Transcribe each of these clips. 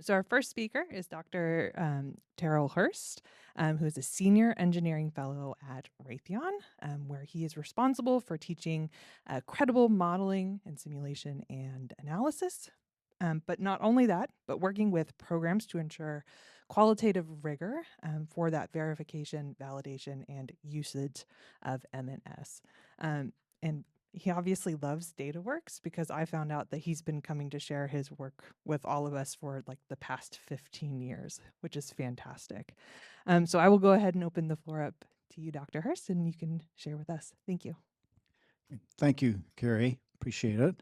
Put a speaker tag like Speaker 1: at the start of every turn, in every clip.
Speaker 1: So our first speaker is Dr. Terril Hurst, who is a senior engineering fellow at Raytheon, where he is responsible for teaching credible modeling and simulation and analysis. But not only that, but working with programs to ensure qualitative rigor for that verification, validation, and usage of M&S. And he obviously loves DataWorks because I found out that he's been coming to share his work with all of us for like the past 15 years, which is fantastic. So I will go ahead and open the floor up to you, Dr. Hurst, and you can share with us. Thank you.
Speaker 2: Thank you, Carrie. Appreciate it.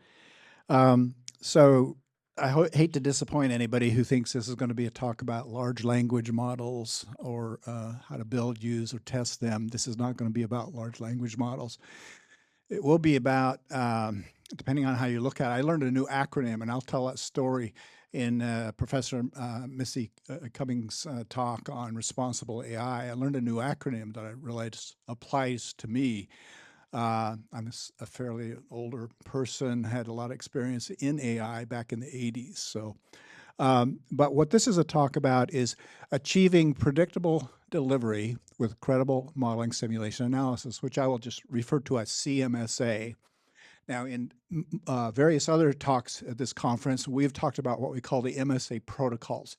Speaker 2: So I hate to disappoint anybody who thinks this is going to be a talk about large language models or how to build, use, or test them. This is not going to be about large language models. It will be about, depending on how you look at it, I learned a new acronym, and I'll tell that story in Professor Missy Cummings' talk on responsible AI. I learned a new acronym that I realized applies to me. I'm a fairly older person, had a lot of experience in AI back in the 80s. But what this is a talk about is achieving predictable delivery with credible modeling simulation analysis, which I will just refer to as CMSA. Now, in various other talks at this conference, we've talked about what we call the MSA protocols.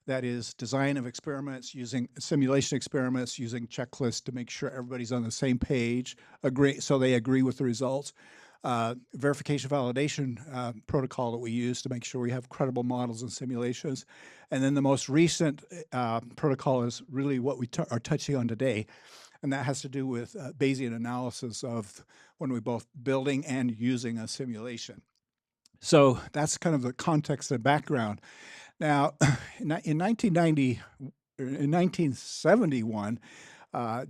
Speaker 2: That is design of experiments using simulation experiments, using checklists to make sure everybody's on the same page, so they agree with the results. Verification validation protocol that we use to make sure we have credible models and simulations. And then the most recent protocol is really what we are touching on today. And that has to do with Bayesian analysis of when we're both building and using a simulation. So that's kind of the context and background. Now, in 1971,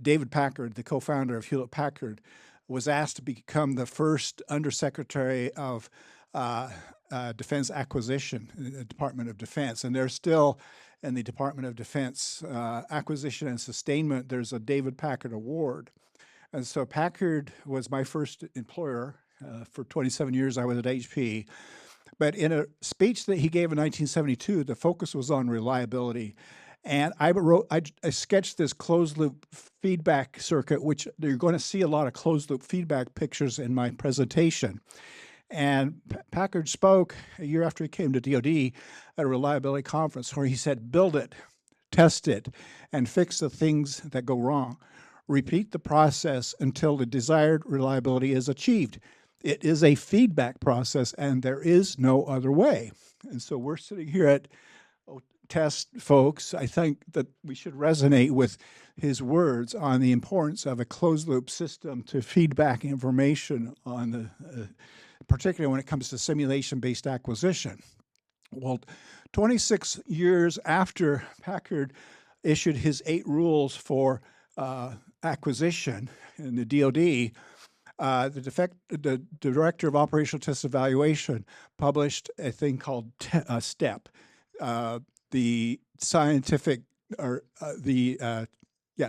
Speaker 2: David Packard, the co-founder of Hewlett-Packard, was asked to become the first undersecretary of defense acquisition in the Department of Defense. And there's still, in the Department of Defense acquisition and sustainment, there's a David Packard Award. And so Packard was my first employer. For 27 years, I was at HP. But in a speech that he gave in 1972, the focus was on reliability. And I sketched this closed loop feedback circuit, which you're going to see a lot of closed loop feedback pictures in my presentation. And Packard spoke a year after he came to DoD at a reliability conference where he said, build it, test it, and fix the things that go wrong. Repeat the process until the desired reliability is achieved. It is a feedback process, and there is no other way. And so we're sitting here at test folks. I think that we should resonate with his words on the importance of a closed-loop system to feedback information on the, particularly when it comes to simulation-based acquisition. Well, 26 years after Packard issued his 8 rules for acquisition in the DoD, the Director of Operational Test Evaluation published a thing called STEP, the scientific or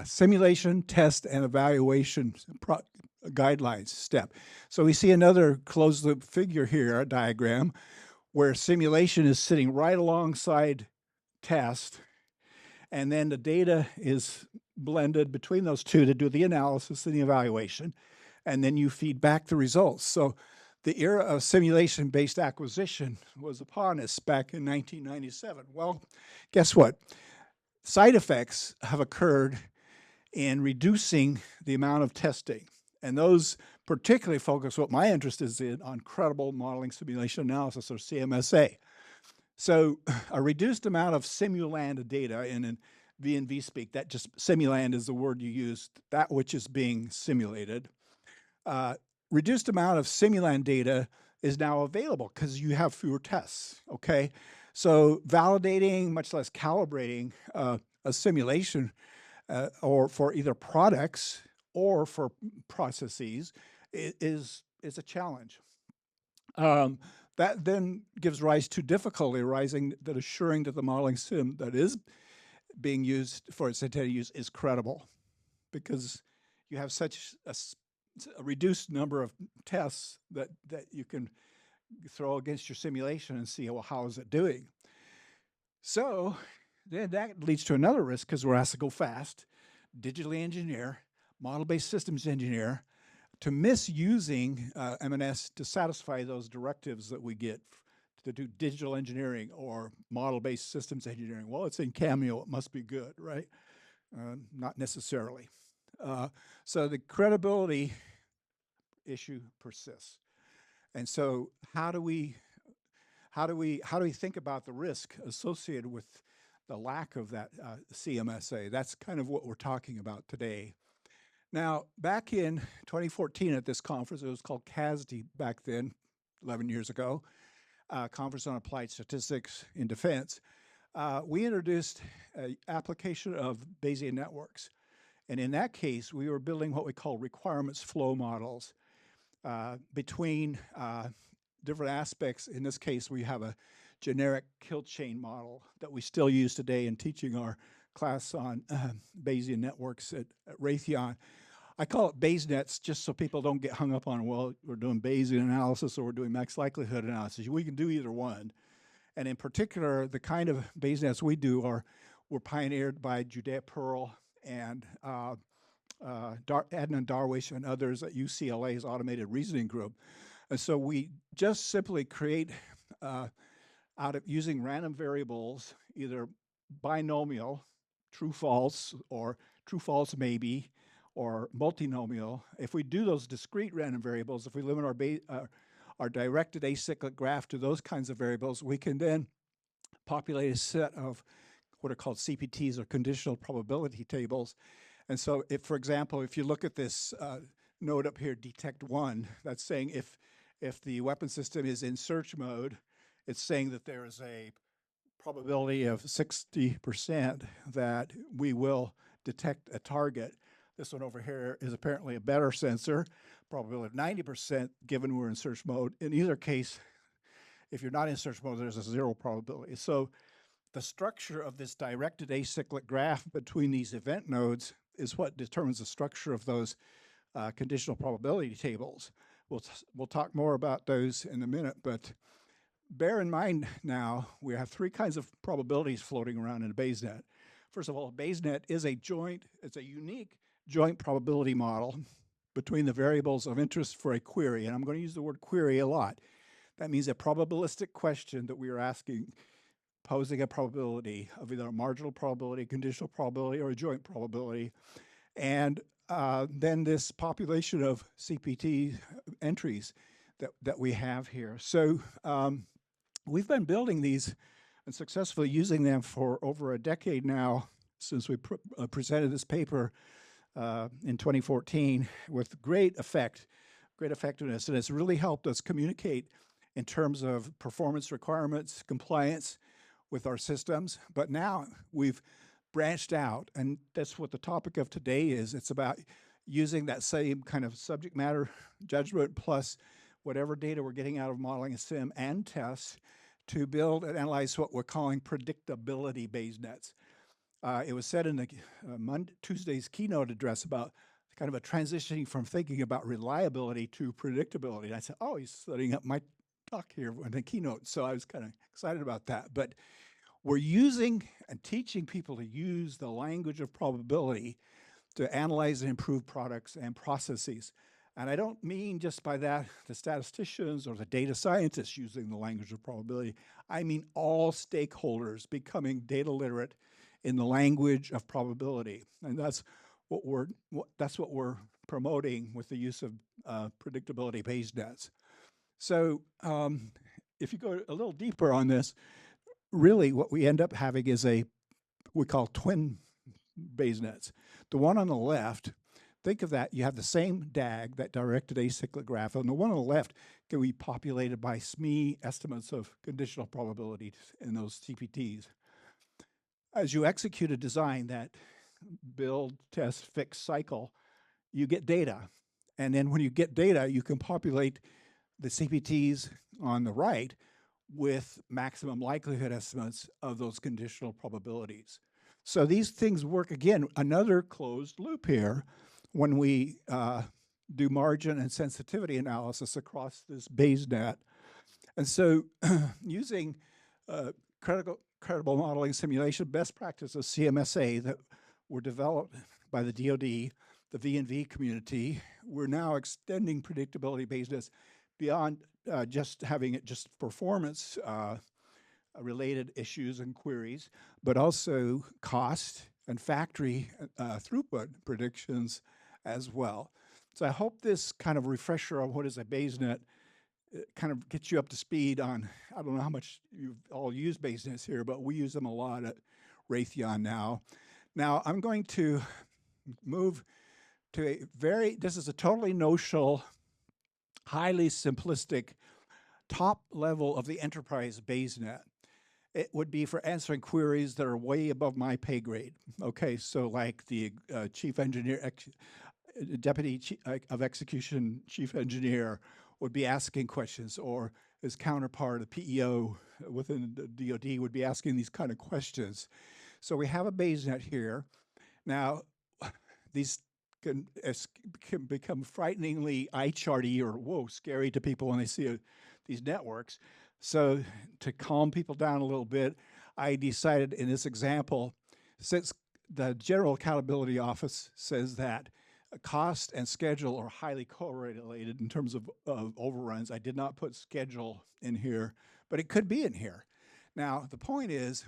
Speaker 2: simulation, test, and evaluation guidelines STEP. So we see another closed loop figure here, a diagram, where simulation is sitting right alongside test, and then the data is blended between those two to do the analysis and the evaluation. And then you feed back the results. So the era of simulation-based acquisition was upon us back in 1997. Well, guess what? Side effects have occurred in reducing the amount of testing. And those particularly focus what my interest is in on credible modeling simulation analysis, or CMSA. So a reduced amount of simuland data in V&V speak, that just simuland is the word you use, that which is being simulated. Reduced amount of simuland data is now available because you have fewer tests, okay? So validating, much less calibrating a simulation or for either products or for processes is a challenge. That then gives rise to difficulty arising that assuring that the modeling sim that is being used for its intended use is credible, because you have such a reduced number of tests that you can throw against your simulation and see, well, how is it doing? So then that leads to another risk because we're asked to go fast, digitally engineer, model-based systems engineer, to misusing M&S to satisfy those directives that we get to do digital engineering or model-based systems engineering. Well, it's in Cameo, it must be good, right? Not necessarily. So the credibility issue persists. And so how do we think about the risk associated with the lack of that CMSA? That's kind of what we're talking about today. Now, back in 2014 at this conference, it was called CASD back then, 11 years ago, Conference on Applied Statistics in Defense. We introduced an application of Bayesian networks. And in that case, we were building what we call requirements flow models between different aspects. In this case, we have a generic kill chain model that we still use today in teaching our class on Bayesian networks at Raytheon. I call it BayesNets just so people don't get hung up on, well, we're doing Bayesian analysis or we're doing max likelihood analysis. We can do either one. And in particular, the kind of BayesNets we do were pioneered by Judea Pearl and Adnan Darwish and others at UCLA's automated reasoning group. And so we just simply create, out of using random variables, either binomial, true false, or true false maybe, or multinomial. If we do those discrete random variables, if we limit our directed acyclic graph to those kinds of variables, we can then populate a set of what are called CPTs, or conditional probability tables. And so if, for example, if you look at this node up here, detect one, that's saying if the weapon system is in search mode, it's saying that there is a probability of 60% that we will detect a target. This one over here is apparently a better sensor, probability of 90% given we're in search mode. In either case, if you're not in search mode, there's a 0 probability. So the structure of this directed acyclic graph between these event nodes is what determines the structure of those conditional probability tables. We'll talk more about those in a minute, but bear in mind now, we have three kinds of probabilities floating around in a BayesNet. First of all, a BayesNet is it's a unique joint probability model between the variables of interest for a query, and I'm going to use the word query a lot. That means a probabilistic question that we are asking, posing a probability of either a marginal probability, conditional probability, or a joint probability. And then this population of CPT entries that we have here. So we've been building these and successfully using them for over a decade now, since we presented this paper in 2014 with great effectiveness, and it's really helped us communicate in terms of performance requirements, compliance with our systems. But now we've branched out, and that's what the topic of today is. It's about using that same kind of subject matter judgment plus whatever data we're getting out of modeling a sim and tests to build and analyze what we're calling predictability BayesNets. It was said in the Tuesday's keynote address about kind of a transitioning from thinking about reliability to predictability. And I said, oh, he's setting up my talk here in the keynote. So I was kind of excited about that. But we're using and teaching people to use the language of probability to analyze and improve products and processes. And I don't mean just by that the statisticians or the data scientists using the language of probability. I mean all stakeholders becoming data literate in the language of probability. And that's what we're promoting with the use of predictability BayesNets. So if you go a little deeper on this, really what we end up having is we call twin BayesNets. The one on the left, think of that, you have the same DAG, that directed acyclic graph, and the one on the left can be populated by SME estimates of conditional probabilities in those CPTs. As you execute a design, that build, test, fix cycle, you get data. And then when you get data, you can populate the CPTs on the right with maximum likelihood estimates of those conditional probabilities. So these things work, again, another closed loop here when we do margin and sensitivity analysis across this BayesNet. And so using credible modeling simulation best practices, CMSA, that were developed by the DoD, the V&V community. We're now extending predictability basedness beyond just having it just performance related issues and queries, but also cost and factory throughput predictions as well. So I hope this kind of refresher on what is a BaseNet kind of gets you up to speed on, I don't know how much you've all used BaseNets here, but we use them a lot at Raytheon now. Now I'm going to move to this is a totally notional, highly simplistic top level of the enterprise BaseNet. It would be for answering queries that are way above my pay grade. Okay, so like the chief engineer, deputy of execution chief engineer would be asking questions, or his counterpart, a PEO within the DoD, would be asking these kind of questions. So we have a BaseNet here. Now, these can become frighteningly eye-charty or, whoa, scary to people when they see these networks. So to calm people down a little bit, I decided in this example, since the General Accountability Office says that cost and schedule are highly correlated in terms of overruns, I did not put schedule in here, but it could be in here. Now, the point is,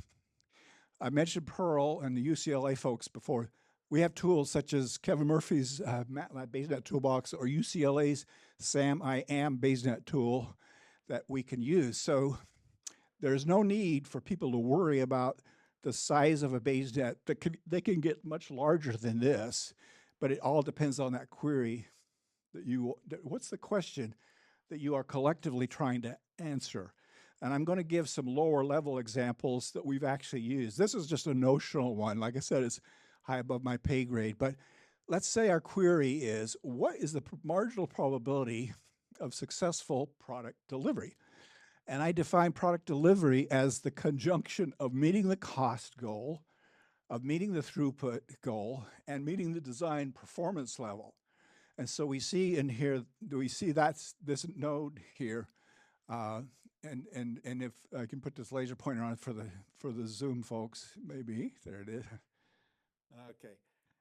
Speaker 2: I mentioned Pearl and the UCLA folks before. We have tools such as Kevin Murphy's MATLAB BaseNet Toolbox or UCLA's SAM-I-AM BaseNet tool that we can use. So there's no need for people to worry about the size of a BaseNet. They can get much larger than this, but it all depends on that query what's the question that you are collectively trying to answer? And I'm going to give some lower level examples that we've actually used. This is just a notional one. Like I said, it's high above my pay grade, but let's say our query is, what is the marginal probability of successful product delivery? And I define product delivery as the conjunction of meeting the cost goal, of meeting the throughput goal, and meeting the design performance level. And so we see in here, we see that's this node here, and if I can put this laser pointer on for the Zoom folks, maybe there it is. Okay.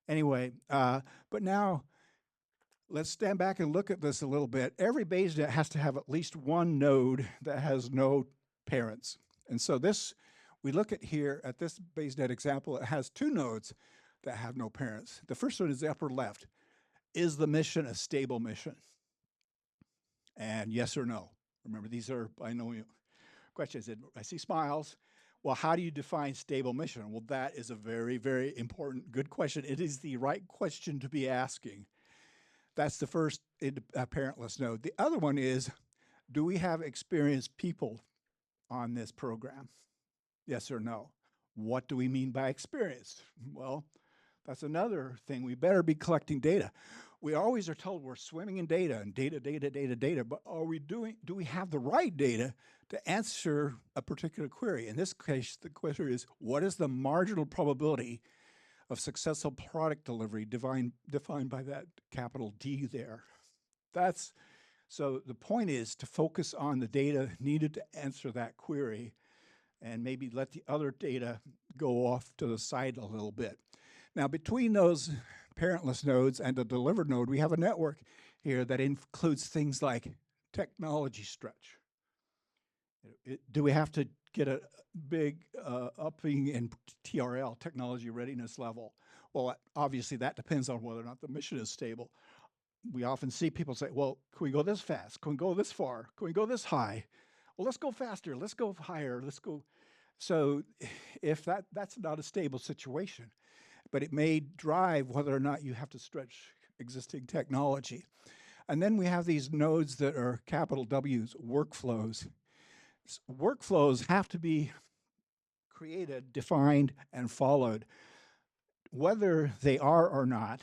Speaker 2: Anyway, but now let's stand back and look at this a little bit. Every BaseNet has to have at least one node that has no parents. And so this, we look at here at this BaseNet example, it has two nodes that have no parents. The first one is the upper left. Is the mission a stable mission? And yes or no. Remember, these are binomial questions. I see smiles. Well, how do you define stable mission? Well, that is a very, very important, good question. It is the right question to be asking. That's the first parentless node. The other one is, do we have experienced people on this program? Yes or no? What do we mean by experienced? Well, that's another thing. We better be collecting data. We always are told we're swimming in data and data, but do we have the right data to answer a particular query? In this case, the question is, what is the marginal probability of successful product delivery defined by that capital D there? So the point is to focus on the data needed to answer that query and maybe let the other data go off to the side a little bit. Now, between those parentless nodes and the delivered node, we have a network here that includes things like technology stretch. Do we have to get a big upping in TRL, technology readiness level? Well, obviously that depends on whether or not the mission is stable. We often see people say, well, can we go this fast? Can we go this far? Can we go this high? Well, let's go faster. Let's go higher. Let's go. So if that's not a stable situation, but it may drive whether or not you have to stretch existing technology. And then we have these nodes that are capital W's, workflows. Workflows have to be created, defined, and followed. Whether they are or not,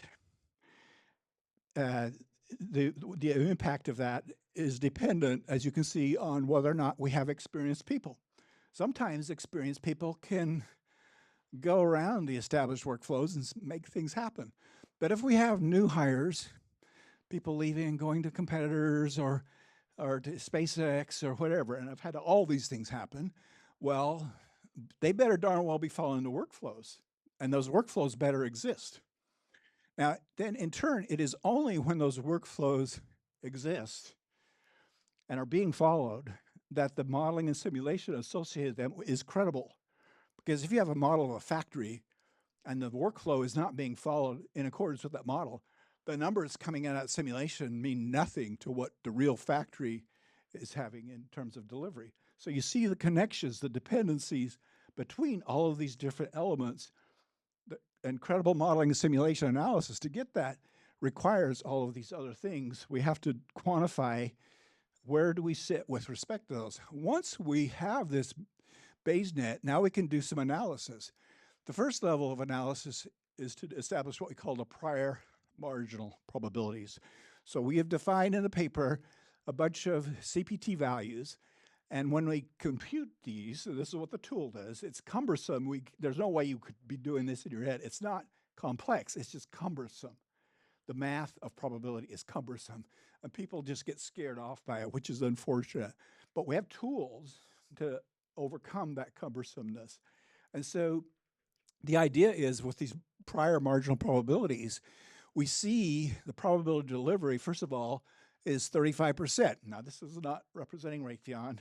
Speaker 2: the impact of that is dependent, as you can see, on whether or not we have experienced people. Sometimes experienced people can go around the established workflows and make things happen. But if we have new hires, people leaving and going to competitors or to SpaceX or whatever, and I've had all these things happen, well, they better darn well be following the workflows, and those workflows better exist. Now, then in turn, it is only when those workflows exist and are being followed that the modeling and simulation associated with them is credible. Because if you have a model of a factory and the workflow is not being followed in accordance with that model, the numbers coming out of that simulation mean nothing to what the real factory is having in terms of delivery. So you see the connections, the dependencies between all of these different elements. The incredible modeling and simulation analysis, to get that, requires all of these other things. We have to quantify where do we sit with respect to those. Once we have this BayesNet, now we can do some analysis. The first level of analysis is to establish what we call the prior marginal probabilities. So we have defined in the paper a bunch of CPT values, and when we compute these, so this is what the tool does, it's cumbersome. There's no way you could be doing this in your head. It's not complex, it's just cumbersome. The math of probability is cumbersome, and people just get scared off by it, which is unfortunate. But we have tools to overcome that cumbersomeness. And so the idea is, with these prior marginal probabilities, we see the probability of delivery, first of all, is 35%. Now, this is not representing Raytheon.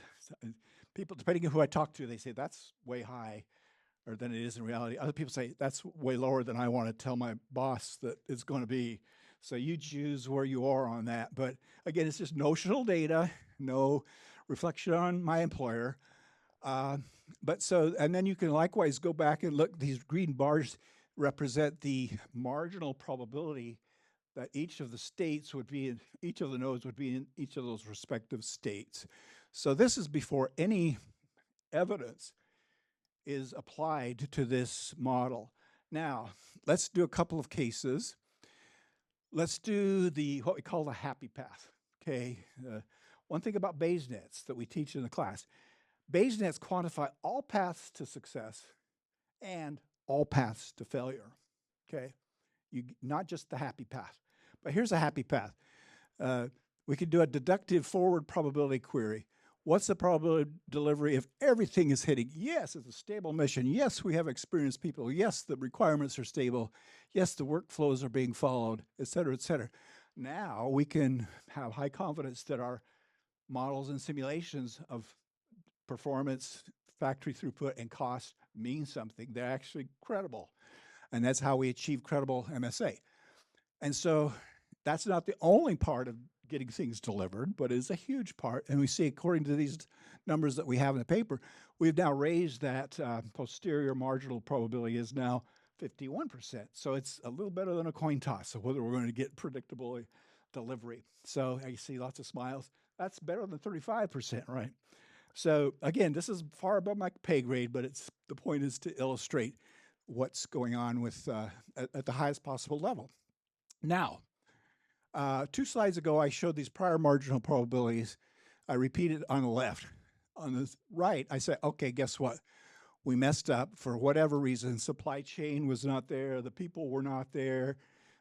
Speaker 2: People, depending on who I talk to, they say that's way high, or than it is in reality. Other people say that's way lower than I want to tell my boss that it's going to be. So you choose where you are on that. But again, it's just notional data, no reflection on my employer. And then you can likewise go back and look. These green bars represent the marginal probability that each of the states would be in, each of the nodes would be in each of those respective states. So this is before any evidence is applied to this model. Now, let's do a couple of cases. Let's do what we call the happy path, okay? One thing about BayesNets that we teach in the class, BayesNets quantify all paths to success and all paths to failure, okay? Not just the happy path. But here's a happy path. We could do a deductive forward probability query. What's the probability of delivery if everything is hitting? Yes, it's a stable mission. Yes, we have experienced people. Yes, the requirements are stable. Yes, the workflows are being followed, et cetera, et cetera. Now we can have high confidence that our models and simulations of performance, factory throughput, and cost mean something. They're actually credible. And that's how we achieve credible MSA. And so that's not the only part of getting things delivered, but it's a huge part. And we see, according to these numbers that we have in the paper, we've now raised that posterior marginal probability is now 51%. So it's a little better than a coin toss of whether we're going to get predictable delivery. So you see lots of smiles. That's better than 35%, right? So again, this is far above my pay grade, but the point is to illustrate what's going on with at the highest possible level. Now, 2 slides ago, I showed these prior marginal probabilities. I repeated on the left. On the right, I said, okay, guess what? We messed up for whatever reason. Supply chain was not there. The people were not there.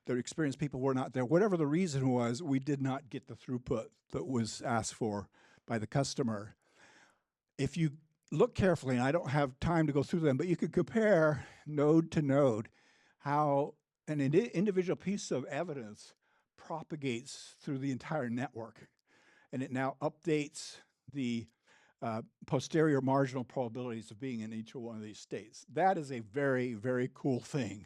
Speaker 2: The experienced people were not there. Whatever the reason was, we did not get the throughput that was asked for by the customer. If you look carefully, and I don't have time to go through them, but you could compare node to node how an individual piece of evidence propagates through the entire network. And it now updates the posterior marginal probabilities of being in each one of these states. That is a very, very cool thing,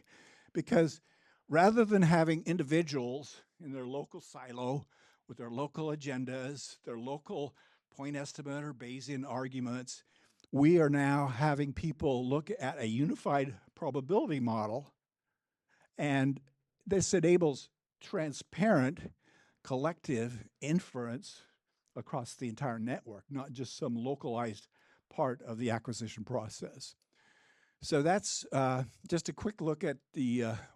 Speaker 2: because rather than having individuals in their local silo with their local agendas, their local point estimate or Bayesian arguments, we are now having people look at a unified probability model, and this enables transparent collective inference across the entire network, not just some localized part of the acquisition process. So that's just a quick look at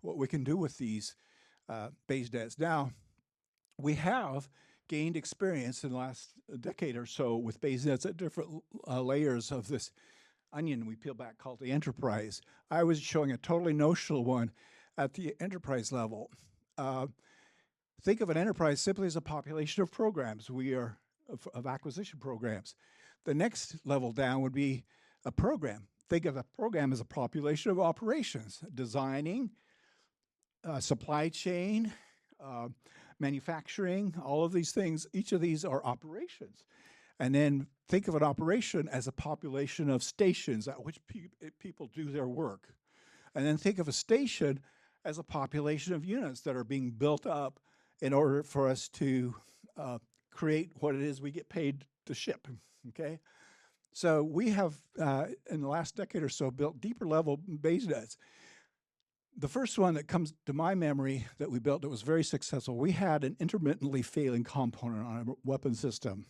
Speaker 2: what we can do with these BayesNets. Now, we have gained experience in the last decade or so with BayesNets at different layers of this onion we peel back called the enterprise. I was showing a totally notional one at the enterprise level. Think of an enterprise simply as a population of programs. We are of acquisition programs. The next level down would be a program. think of a program as a population of operations, designing, supply chain, uh, manufacturing, all of these things. Each of these are operations. And then think of an operation as a population of stations at which people do their work. And then think of a station as a population of units that are being built up in order for us to create what it is we get paid to ship, okay? So we have, in the last decade or so, built deeper level base nets. The first one that comes to my memory that we built that was very successful, we had an intermittently failing component on a weapon system.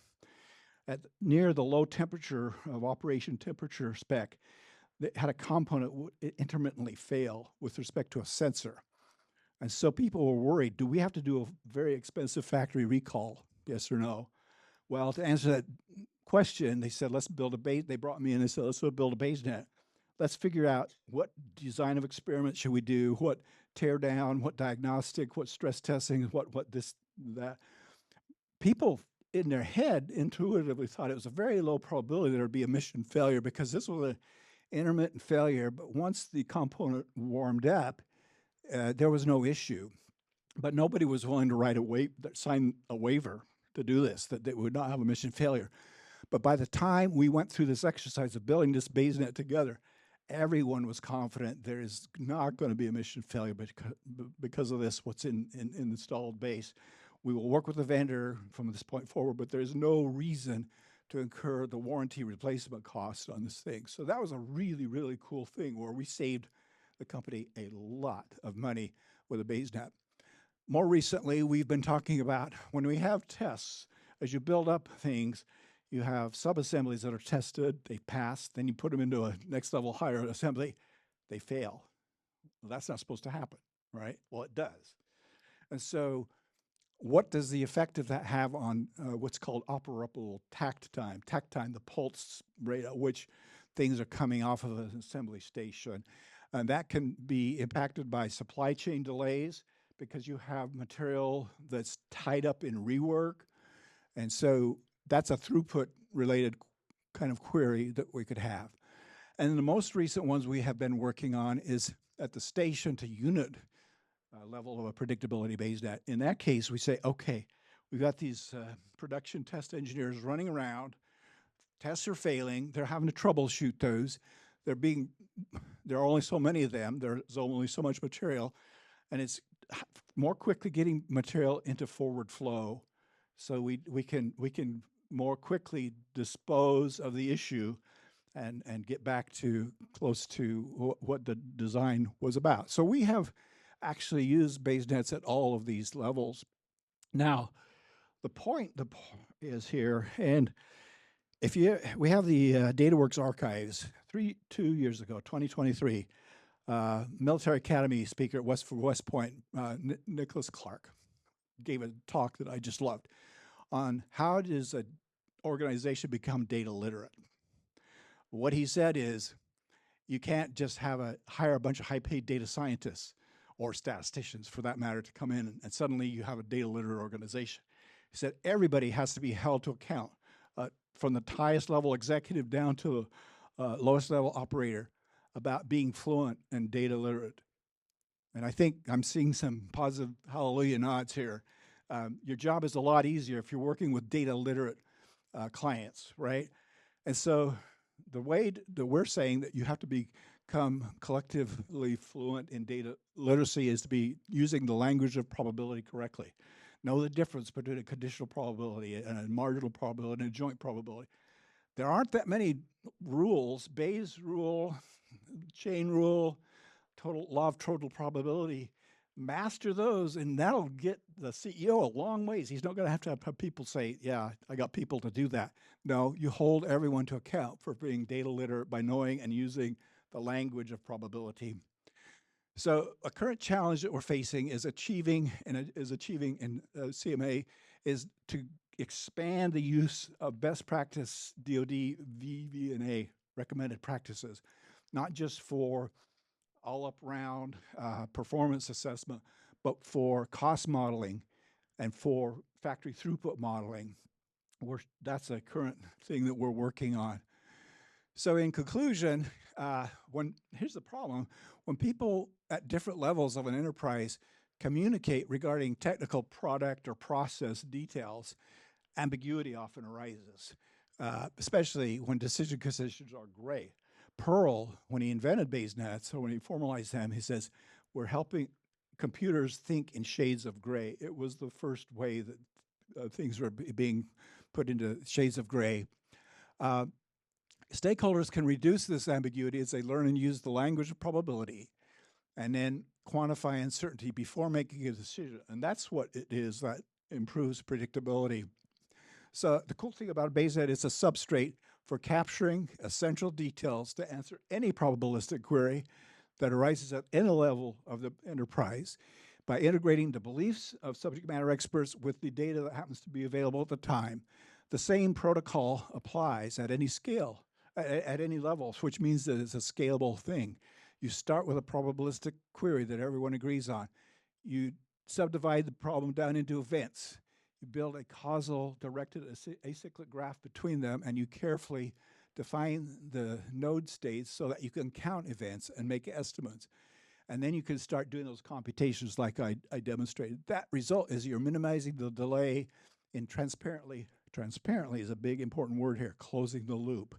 Speaker 2: At near the low temperature of operation temperature spec, that had a component intermittently fail with respect to a sensor. And so people were worried, do we have to do a very expensive factory recall? Yes or no? Well, to answer that question, they said, let's build a base. They brought me in and said, let's build a base net. Let's figure out what design of experiment should we do, what tear down, what diagnostic, what stress testing, what this, that. People in their head intuitively thought it was a very low probability there would be a mission failure because this was an intermittent failure, but once the component warmed up, there was no issue. But nobody was willing to sign a waiver to do this, that they would not have a mission failure. But by the time we went through this exercise of building this base net together, everyone was confident there is not going to be a mission failure because of this, what's in installed base. We will work with the vendor from this point forward, but there's no reason to incur the warranty replacement cost on this thing. So that was a really, really cool thing where we saved the company a lot of money with a base net. More recently, we've been talking about when we have tests, as you build up things, you have sub-assemblies that are tested, they pass, then you put them into a next level higher assembly, they fail. Well, that's not supposed to happen, right? Well, it does. And so what does the effect of that have on what's called operable takt time, the pulse rate at which things are coming off of an assembly station? And that can be impacted by supply chain delays because you have material that's tied up in rework. And so that's a throughput related kind of query that we could have. And the most recent ones we have been working on is at the station to unit level of a predictability base net. In that case, we say, okay, we've got these production test engineers running around, tests are failing, they're having to troubleshoot those, there are only so many of them, there's only so much material, and it's more quickly getting material into forward flow so we can more quickly dispose of the issue and get back to close to what the design was about. So we have actually used base nets at all of these levels. Now, the point is here, and we have the DataWorks archives 2 years ago, 2023, military academy speaker at West Point, Nicholas Clark, gave a talk that I just loved on how does an organization become data literate. What he said is, you can't just hire a bunch of high-paid data scientists or statisticians, for that matter, to come in and suddenly you have a data literate organization. He said everybody has to be held to account, from the highest level executive down to the lowest level operator, about being fluent and data literate. And I think I'm seeing some positive hallelujah nods here. Your job is a lot easier if you're working with data literate clients, right? And so the way that we're saying that you have to become collectively fluent in data literacy is to be using the language of probability correctly. Know the difference between a conditional probability and a marginal probability and a joint probability. There aren't that many rules, Bayes' rule, chain rule, law of total probability. Master those, and that'll get the CEO a long ways. He's not going to have people say, yeah, I got people to do that. No, you hold everyone to account for being data literate by knowing and using the language of probability. So a current challenge that we're facing is achieving in CMA is to expand the use of best practice DoD VV&A recommended practices, not just for all up round performance assessment, but for cost modeling and for factory throughput modeling. That's a current thing that we're working on. So in conclusion, Here's the problem: when people at different levels of an enterprise communicate regarding technical product or process details, ambiguity often arises, especially when decisions are gray. Pearl, when he invented BaseNets, or when he formalized them, he says, we're helping computers think in shades of gray. It was the first way that things were being put into shades of gray. Stakeholders can reduce this ambiguity as they learn and use the language of probability and then quantify uncertainty before making a decision. And that's what it is that improves predictability. So the cool thing about BaseNet is a substrate for capturing essential details to answer any probabilistic query that arises at any level of the enterprise by integrating the beliefs of subject matter experts with the data that happens to be available at the time. The same protocol applies at any scale, at any level, which means that it's a scalable thing. You start with a probabilistic query that everyone agrees on. You subdivide the problem down into events. You build a causal directed acyclic graph between them, and you carefully define the node states so that you can count events and make estimates. And then you can start doing those computations like I demonstrated. That result is you're minimizing the delay in transparently is a big important word here, closing the loop.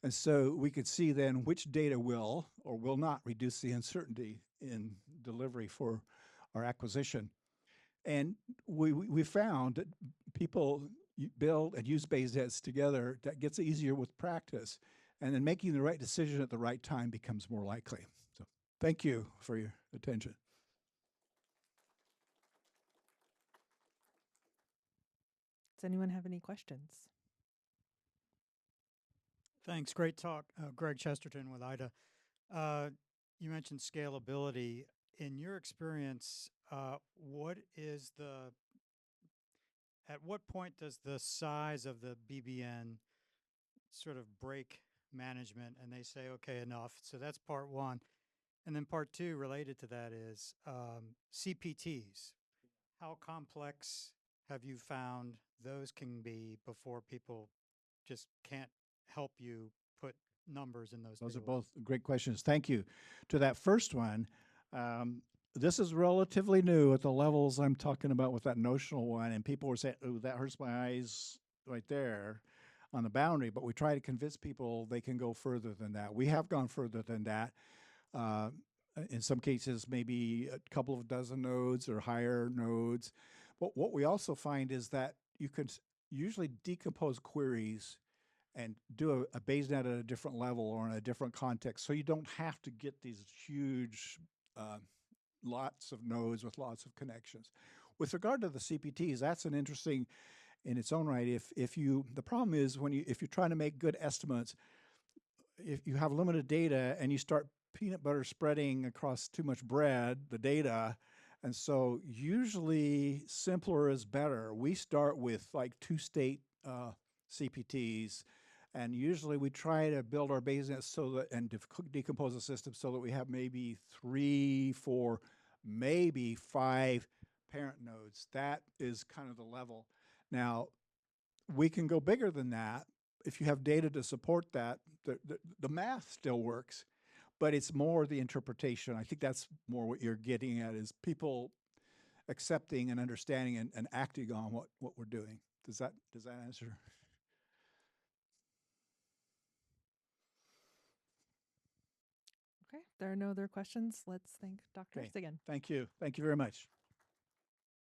Speaker 2: And so we could see then which data will or will not reduce the uncertainty in delivery for our acquisition. And we found that people build and use BaseNets together, that gets easier with practice. And then making the right decision at the right time becomes more likely. So thank you for your attention.
Speaker 1: Does anyone have any questions?
Speaker 3: Thanks. Great talk. Greg Chesterton with IDA. You mentioned scalability. In your experience, at what point does the size of the BBN sort of break management and they say, okay, enough? So that's part one. And then part two related to that is CPTs. How complex have you found those can be before people just can't help you put numbers in those?
Speaker 2: Those are both great questions. Thank you. To that first one, this is relatively new at the levels I'm talking about with that notional one, and people were saying, oh, that hurts my eyes right there on the boundary, but we try to convince people they can go further than that. We have gone further than that. In some cases, maybe a couple of dozen nodes or higher nodes. But what we also find is that you can usually decompose queries and do a BaseNet at a different level or in a different context. So you don't have to get these huge lots of nodes with lots of connections. With regard to the CPTs, that's an interesting in its own right. The problem is if you're trying to make good estimates, if you have limited data and you start peanut butter spreading across too much bread, the data, and so usually simpler is better. We start with like two-state CPTs, and usually we try to build our BaseNet so that and decompose the system so that we have maybe 3, 4, maybe 5 parent nodes. That is kind of the level. Now, we can go bigger than that if you have data to support that. The math still works, but it's more the interpretation. I think that's more what you're getting at, is people accepting and understanding and acting on what we're doing. Does that answer?
Speaker 1: Okay, if there are no other questions, let's thank Dr. Hurst again.
Speaker 2: Thank you. Thank you very much.